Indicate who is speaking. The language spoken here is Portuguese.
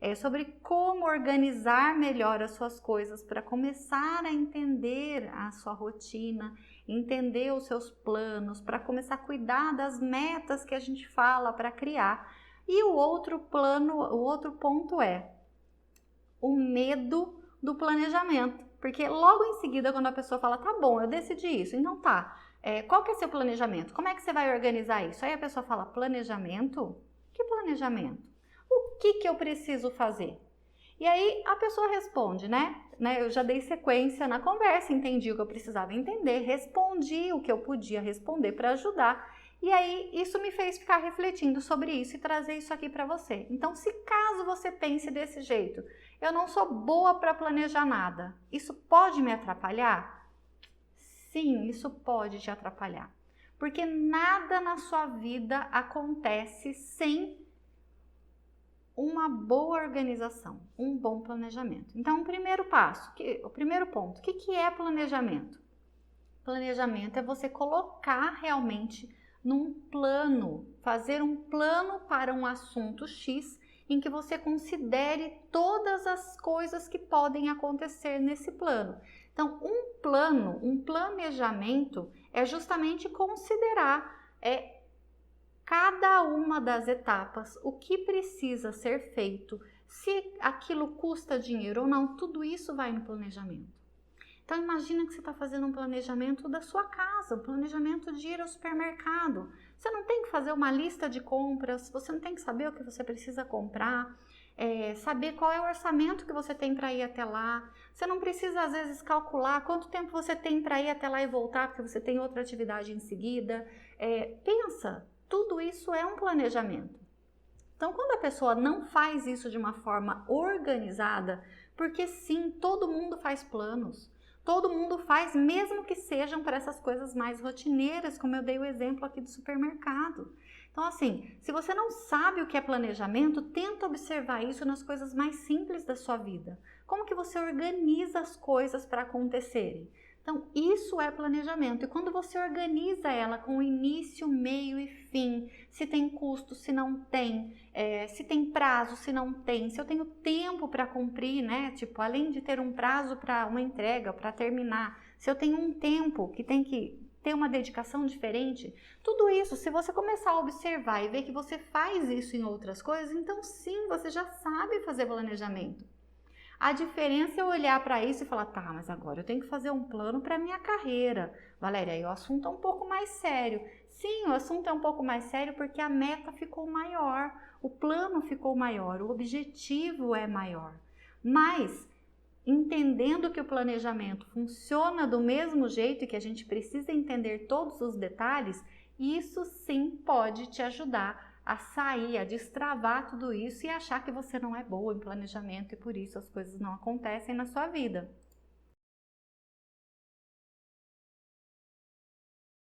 Speaker 1: é sobre como organizar melhor as suas coisas para começar a entender a sua rotina, entender os seus planos, para começar a cuidar das metas que a gente fala para criar. E o outro ponto é o medo do planejamento, porque logo em seguida quando a pessoa fala, tá bom, eu decidi isso, então tá, qual que é seu planejamento? Como é que você vai organizar isso? Aí a pessoa fala, planejamento? Que planejamento? O que eu preciso fazer? E aí a pessoa responde, né? Eu já dei sequência na conversa, entendi o que eu precisava entender, respondi o que eu podia responder para ajudar. E aí isso me fez ficar refletindo sobre isso e trazer isso aqui para você. Então, se caso você pense desse jeito, eu não sou boa para planejar nada, isso pode me atrapalhar? Sim, isso pode te atrapalhar. Porque nada na sua vida acontece sem uma boa organização, um bom planejamento. Então, o primeiro ponto, o que é planejamento? Planejamento é você colocar realmente num plano, fazer um plano para um assunto X em que você considere todas as coisas que podem acontecer nesse plano. Então, um planejamento é justamente considerar cada uma das etapas, o que precisa ser feito, se aquilo custa dinheiro ou não, tudo isso vai no planejamento. Então imagina que você está fazendo um planejamento da sua casa, um planejamento de ir ao supermercado. Você não tem que fazer uma lista de compras, você não tem que saber o que você precisa comprar, saber qual é o orçamento que você tem para ir até lá. Você não precisa às vezes calcular quanto tempo você tem para ir até lá e voltar, porque você tem outra atividade em seguida. Pensa, tudo isso é um planejamento. Então, quando a pessoa não faz isso de uma forma organizada, porque sim, todo mundo faz planos, todo mundo faz, mesmo que sejam para essas coisas mais rotineiras, como eu dei o exemplo aqui do supermercado. Então, assim, se você não sabe o que é planejamento, tenta observar isso nas coisas mais simples da sua vida. Como que você organiza as coisas para acontecerem? Então, isso é planejamento. E quando você organiza ela com início, meio e fim, se tem custo, se não tem, se tem prazo, se não tem, se eu tenho tempo para cumprir, né? Tipo, além de ter um prazo para uma entrega, para terminar, se eu tenho um tempo que tem que ter uma dedicação diferente, tudo isso, se você começar a observar e ver que você faz isso em outras coisas, então sim, você já sabe fazer planejamento. A diferença é olhar para isso e falar, tá, mas agora eu tenho que fazer um plano para minha carreira. Valéria, aí o assunto é um pouco mais sério. Sim, o assunto é um pouco mais sério porque a meta ficou maior, o plano ficou maior, o objetivo é maior. Mas, entendendo que o planejamento funciona do mesmo jeito e que a gente precisa entender todos os detalhes, isso sim pode te ajudar a sair, a destravar tudo isso e achar que você não é boa em planejamento e por isso as coisas não acontecem na sua vida.